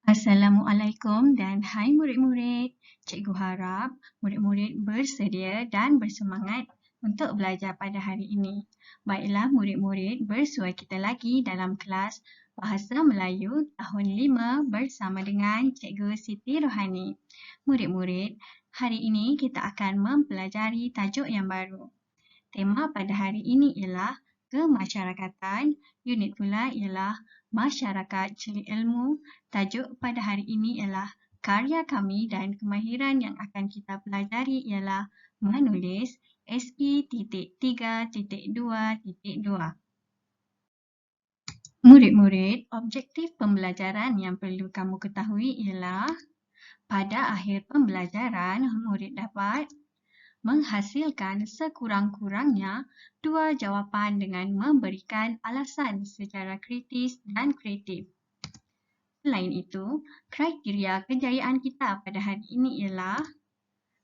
Assalamualaikum dan hai murid-murid. Cikgu harap murid-murid bersedia dan bersemangat untuk belajar pada hari ini. Baiklah murid-murid, bersua kita lagi dalam kelas Bahasa Melayu tahun 5 bersama dengan Cikgu Siti Rohani. Murid-murid, hari ini kita akan mempelajari tajuk yang baru. Tema pada hari ini ialah kemasyarakatan, unit pula ialah masyarakat cari ilmu. Tajuk pada hari ini ialah karya kami dan kemahiran yang akan kita pelajari ialah menulis SP.3.2.2. Murid-murid, objektif pembelajaran yang perlu kamu ketahui ialah pada akhir pembelajaran, murid dapat menghasilkan sekurang-kurangnya 2 jawapan dengan memberikan alasan secara kritis dan kreatif. Selain itu, kriteria kejayaan kita pada hari ini ialah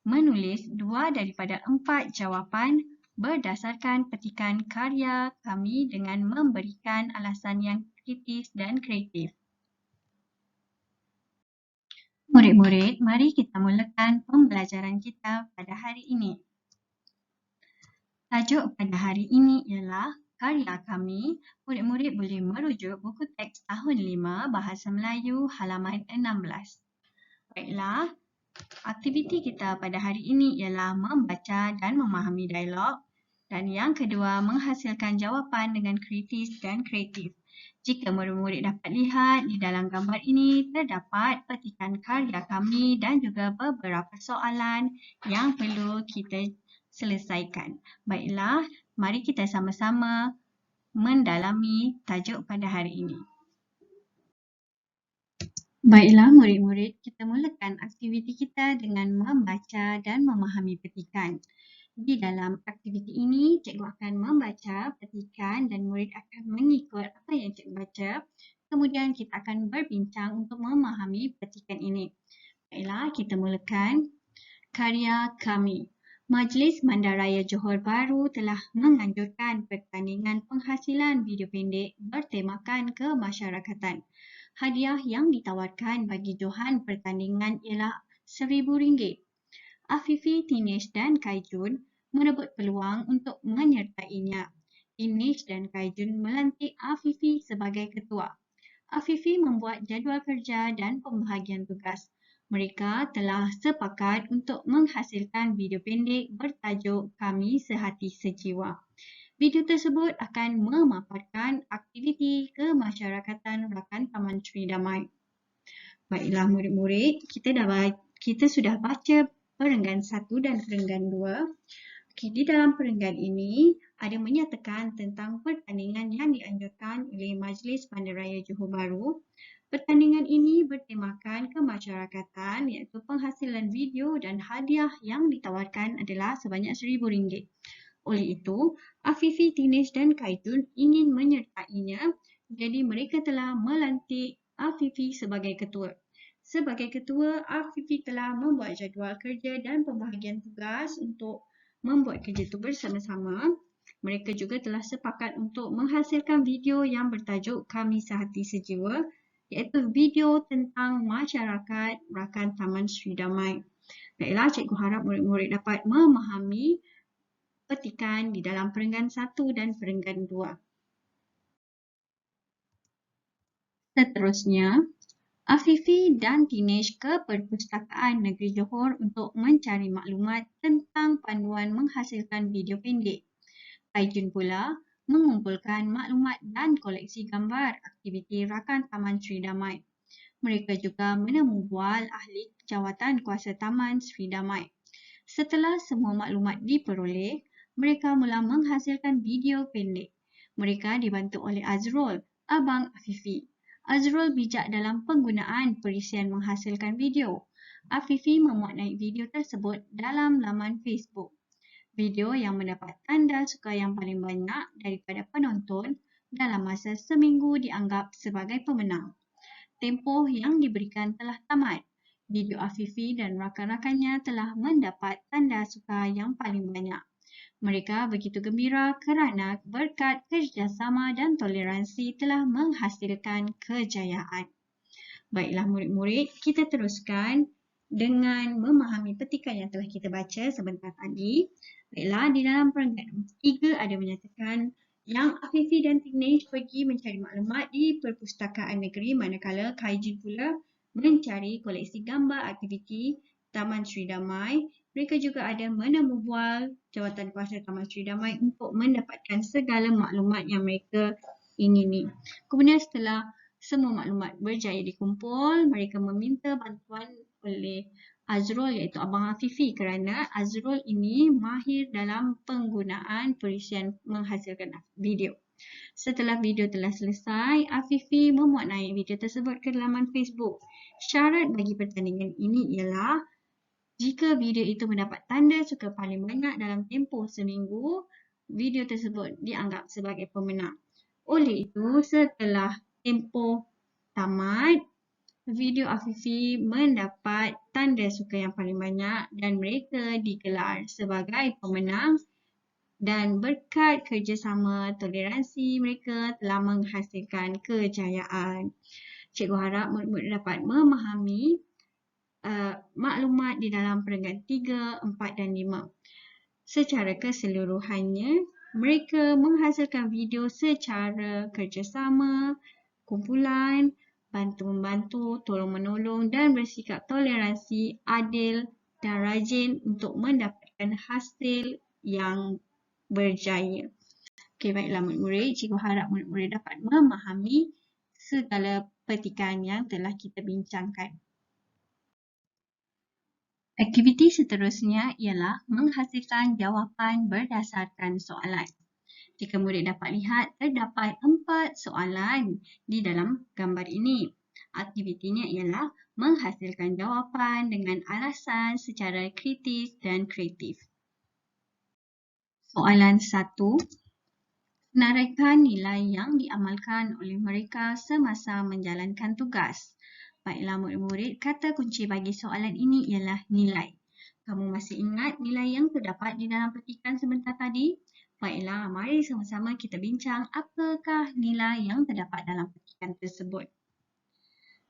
menulis 2 daripada 4 jawapan berdasarkan petikan karya kami dengan memberikan alasan yang kritis dan kreatif. Murid-murid, mari kita mulakan pembelajaran kita pada hari ini. Tajuk pada hari ini ialah karya kami. Murid-murid boleh merujuk buku teks tahun 5 Bahasa Melayu halaman 16. Baiklah, aktiviti kita pada hari ini ialah membaca dan memahami dialog. Dan yang kedua, menghasilkan jawapan dengan kritis dan kreatif. Jika murid-murid dapat lihat di dalam gambar ini, terdapat petikan karya kami dan juga beberapa soalan yang perlu kita selesaikan. Baiklah, mari kita sama-sama mendalami tajuk pada hari ini. Baiklah murid-murid, kita mulakan aktiviti kita dengan membaca dan memahami petikan. Di dalam aktiviti ini, cikgu akan membaca petikan dan murid akan mengikut apa yang cikgu baca. Kemudian kita akan berbincang untuk memahami petikan ini. Baiklah, kita mulakan. Karya kami. Majlis Bandaraya Johor Bahru telah menganjurkan pertandingan penghasilan video pendek bertemakan kemasyarakatan. Hadiah yang ditawarkan bagi johan pertandingan ialah RM1,000. Afifi, Tinesh dan Kaijun merebut peluang untuk menyertainya. Tinesh dan Kaijun melantik Afifi sebagai ketua. Afifi membuat jadual kerja dan pembahagian tugas. Mereka telah sepakat untuk menghasilkan video pendek bertajuk Kami Sehati Sejiwa. Video tersebut akan memaparkan aktiviti kemasyarakatan rakan Taman Sri Damai. Baiklah murid-murid, kita sudah baca perenggan 1 dan perenggan 2. Di dalam perenggan ini ada menyatakan tentang pertandingan yang dianjurkan oleh Majlis Bandaraya Johor Bahru. Pertandingan ini bertemakan kemasyarakatan iaitu penghasilan video dan hadiah yang ditawarkan adalah sebanyak RM1,000. Oleh itu, Afifi, Tinesh dan Kaitun ingin menyertainya, jadi mereka telah melantik Afifi sebagai ketua. Sebagai ketua, Afifi telah membuat jadual kerja dan pembahagian tugas untuk membuat kerja itu bersama-sama. Mereka juga telah sepakat untuk menghasilkan video yang bertajuk Kami Sehati Sejiwa, iaitu video tentang masyarakat rakan Taman Sri Damai. Baiklah, cikgu harap murid-murid dapat memahami petikan di dalam perenggan 1 dan perenggan 2. Seterusnya, Afifi dan Tinesh ke Perpustakaan Negeri Johor untuk mencari maklumat tentang panduan menghasilkan video pendek. Kaijun pula mengumpulkan maklumat dan koleksi gambar aktiviti rakan Taman Sri Damai. Mereka juga menemu bual ahli jawatan kuasa Taman Sri Damai. Setelah semua maklumat diperoleh, mereka mula menghasilkan video pendek. Mereka dibantu oleh Azrul, abang Afifi. Azrul bijak dalam penggunaan perisian menghasilkan video. Afifi memuat naik video tersebut dalam laman Facebook. Video yang mendapat tanda suka yang paling banyak daripada penonton dalam masa seminggu dianggap sebagai pemenang. Tempoh yang diberikan telah tamat. Video Afifi dan rakan-rakannya telah mendapat tanda suka yang paling banyak. Mereka begitu gembira kerana berkat kerjasama dan toleransi telah menghasilkan kejayaan. Baiklah murid-murid, kita teruskan dengan memahami petikan yang telah kita baca sebentar tadi. Baiklah, di dalam perenggan 3 ada menyatakan yang Afifi dan Tignesh pergi mencari maklumat di Perpustakaan Negeri manakala Kaijin pula mencari koleksi gambar aktiviti Taman Sri Damai. Mereka juga ada menemu bual jawatan kuasa Taman Sri Damai untuk mendapatkan segala maklumat yang mereka ingini. Kemudian setelah semua maklumat berjaya dikumpul, mereka meminta bantuan oleh Azrul iaitu Abang Afifi kerana Azrul ini mahir dalam penggunaan perisian menghasilkan video. Setelah video telah selesai, Afifi memuat naik video tersebut ke laman Facebook. Syarat bagi pertandingan ini ialah jika video itu mendapat tanda suka paling banyak dalam tempoh seminggu, video tersebut dianggap sebagai pemenang. Oleh itu, setelah tempoh tamat, video Afifi mendapat tanda suka yang paling banyak dan mereka digelar sebagai pemenang dan berkat kerjasama toleransi mereka telah menghasilkan kejayaan. Cikgu harap murid-murid dapat memahami maklumat di dalam perenggan 3, 4 dan 5. Secara keseluruhannya, mereka menghasilkan video secara kerjasama, kumpulan, bantu-membantu, tolong-menolong dan bersikap toleransi, adil dan rajin untuk mendapatkan hasil yang berjaya. Okey, baiklah murid-murid. Cikgu harap murid-murid dapat memahami segala petikan yang telah kita bincangkan. Aktiviti seterusnya ialah menghasilkan jawapan berdasarkan soalan. Jika murid dapat lihat, terdapat 4 soalan di dalam gambar ini. Aktivitinya ialah menghasilkan jawapan dengan alasan secara kritis dan kreatif. Soalan 1. Senaraikan nilai yang diamalkan oleh mereka semasa menjalankan tugas. Baiklah murid-murid, kata kunci bagi soalan ini ialah nilai. Kamu masih ingat nilai yang terdapat di dalam petikan sebentar tadi? Baiklah, mari sama-sama kita bincang apakah nilai yang terdapat dalam petikan tersebut.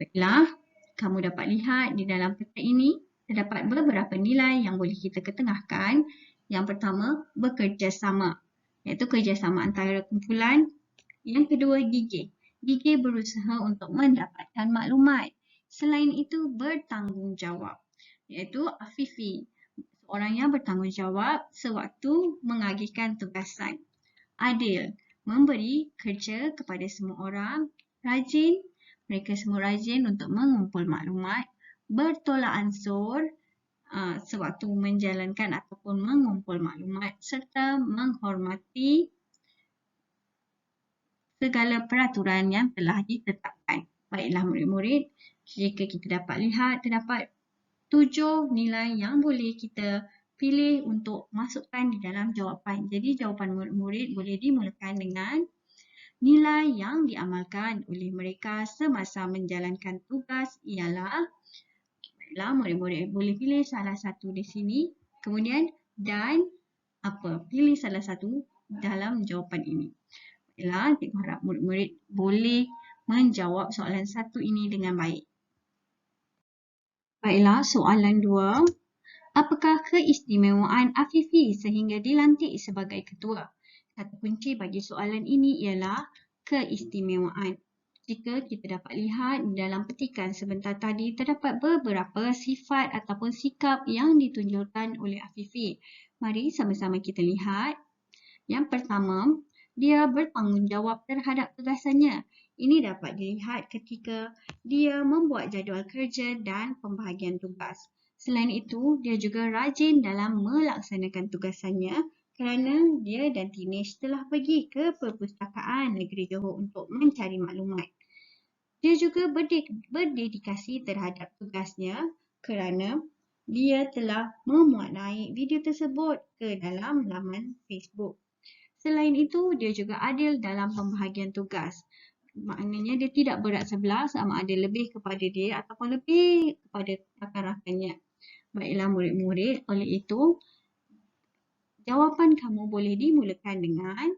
Baiklah, kamu dapat lihat di dalam petikan ini terdapat beberapa nilai yang boleh kita ketengahkan. Yang pertama, bekerjasama, iaitu kerjasama antara kumpulan. Yang kedua, gigih. Gigih berusaha untuk mendapatkan maklumat. Selain itu, bertanggungjawab, iaitu Afifi, seorang yang bertanggungjawab sewaktu mengagihkan tugasan. Adil, memberi kerja kepada semua orang. Rajin, mereka semua rajin untuk mengumpul maklumat. Bertolak ansur, sewaktu menjalankan ataupun mengumpul maklumat. Serta menghormati segala peraturan yang telah ditetapkan. Baiklah murid-murid, jika kita dapat lihat, terdapat 7 nilai yang boleh kita pilih untuk masukkan di dalam jawapan. Jadi jawapan murid-murid boleh dimulakan dengan nilai yang diamalkan oleh mereka semasa menjalankan tugas ialah, baiklah murid-murid boleh pilih salah satu di sini. Kemudian dan apa? Pilih salah satu dalam jawapan ini. Baiklah, cikgu harap murid-murid boleh menjawab soalan 1 ini dengan baik. Baiklah, soalan 2. Apakah keistimewaan Afifi sehingga dilantik sebagai ketua? Kata kunci bagi soalan ini ialah keistimewaan. Jika kita dapat lihat dalam petikan sebentar tadi, terdapat beberapa sifat ataupun sikap yang ditunjukkan oleh Afifi. Mari sama-sama kita lihat. Yang pertama, dia bertanggungjawab terhadap tugasannya. Ini dapat dilihat ketika dia membuat jadual kerja dan pembahagian tugas. Selain itu, dia juga rajin dalam melaksanakan tugasannya kerana dia dan Tignesh telah pergi ke Perpustakaan Negeri Johor untuk mencari maklumat. Dia juga berdedikasi terhadap tugasnya kerana dia telah memuat naik video tersebut ke dalam laman Facebook. Selain itu, dia juga adil dalam pembahagian tugas. Maknanya dia tidak berat sebelah sama ada lebih kepada dia ataupun lebih kepada rakan-rakannya. Baiklah murid-murid, oleh itu jawapan kamu boleh dimulakan dengan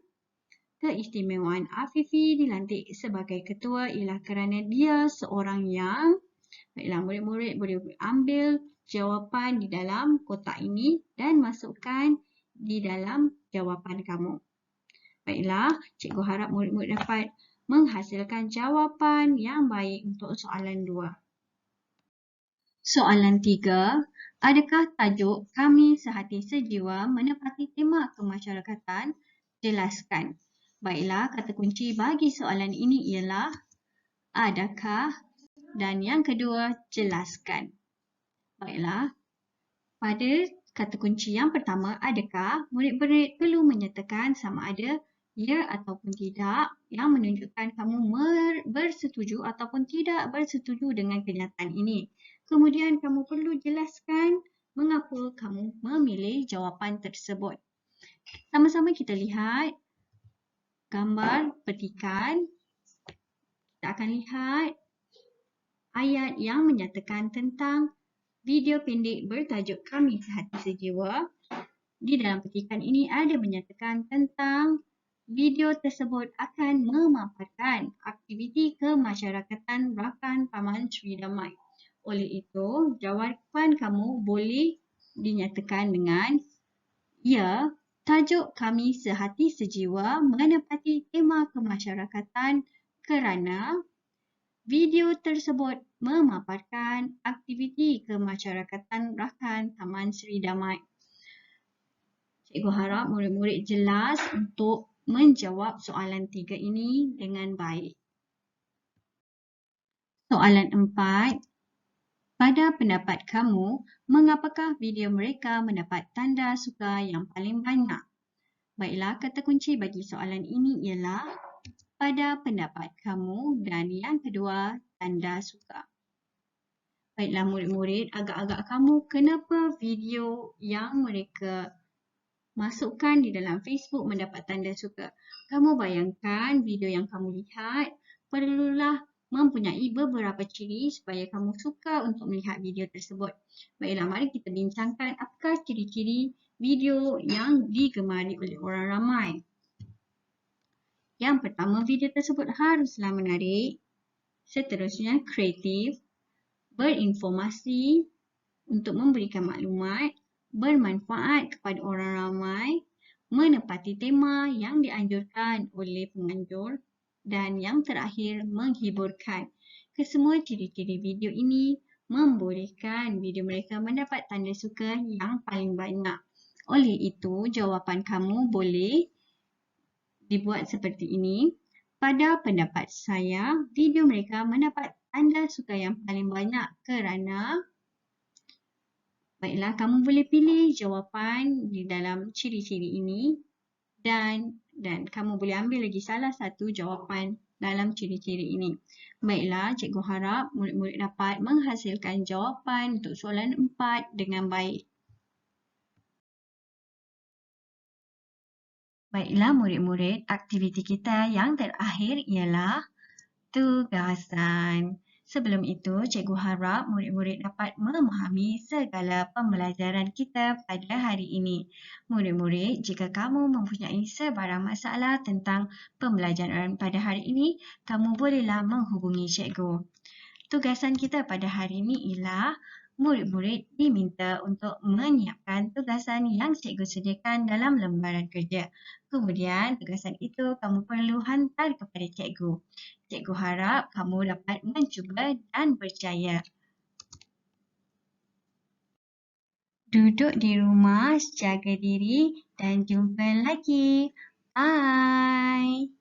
Keistimewaan Afifi dilantik sebagai ketua ialah kerana dia seorang yang, baiklah, murid-murid boleh ambil jawapan di dalam kotak ini dan masukkan di dalam jawapan kamu. Baiklah, cikgu harap murid-murid dapat menghasilkan jawapan yang baik untuk soalan 2. Soalan 3. Adakah tajuk Kami Sehati Sejiwa menepati tema kemasyarakatan? Jelaskan. Baiklah, kata kunci bagi soalan ini ialah adakah dan yang kedua jelaskan. Baiklah, pada kata kunci yang pertama, adakah, murid-murid perlu menyatakan sama ada ya ataupun tidak yang menunjukkan kamu bersetuju ataupun tidak bersetuju dengan kenyataan ini. Kemudian kamu perlu jelaskan mengapa kamu memilih jawapan tersebut. Sama-sama kita lihat gambar petikan. Kita akan lihat ayat yang menyatakan tentang video pendek bertajuk Kami Sehati Sejiwa. Di dalam petikan ini ada menyatakan tentang video tersebut akan memaparkan aktiviti kemasyarakatan Rakan Taman Sri Damai. Oleh itu, jawapan kamu boleh dinyatakan dengan ya, tajuk Kami Sehati Sejiwa menepati tema kemasyarakatan kerana video tersebut memaparkan aktiviti kemasyarakatan Rakan Taman Sri Damai. Cikgu harap murid-murid jelas untuk menjawab soalan 3 ini dengan baik. Soalan 4. Pada pendapat kamu, mengapakah video mereka mendapat tanda suka yang paling banyak? Baiklah, kata kunci bagi soalan ini ialah pada pendapat kamu dan yang kedua tanda suka. Baiklah murid-murid, agak-agak kamu kenapa video yang mereka masukkan di dalam Facebook mendapat tanda suka? Kamu bayangkan video yang kamu lihat perlulah mempunyai beberapa ciri supaya kamu suka untuk melihat video tersebut. Baiklah, mari kita bincangkan apakah ciri-ciri video yang digemari oleh orang ramai. Yang pertama, video tersebut haruslah menarik. Seterusnya, kreatif, berinformasi untuk memberikan maklumat, bermanfaat kepada orang ramai, menepati tema yang dianjurkan oleh penganjur, dan yang terakhir menghiburkan. Kesemua ciri-ciri video ini membolehkan video mereka mendapat tanda suka yang paling banyak. Oleh itu, jawapan kamu boleh dibuat seperti ini. Pada pendapat saya, video mereka mendapat tanda suka yang paling banyak kerana, baiklah, kamu boleh pilih jawapan di dalam ciri-ciri ini dan kamu boleh ambil lagi salah satu jawapan dalam ciri-ciri ini. Baiklah, cikgu harap murid-murid dapat menghasilkan jawapan untuk soalan 4 dengan baik. Baiklah murid-murid, aktiviti kita yang terakhir ialah tugasan. Sebelum itu, cikgu harap murid-murid dapat memahami segala pembelajaran kita pada hari ini. Murid-murid, jika kamu mempunyai sebarang masalah tentang pembelajaran pada hari ini, kamu bolehlah menghubungi cikgu. Tugasan kita pada hari ini ialah murid-murid diminta untuk menyiapkan tugasan yang cikgu sediakan dalam lembaran kerja. Kemudian, tugasan itu kamu perlu hantar kepada cikgu. Cikgu harap kamu dapat mencuba dan berjaya. Duduk di rumah, jaga diri dan jumpa lagi. Bye!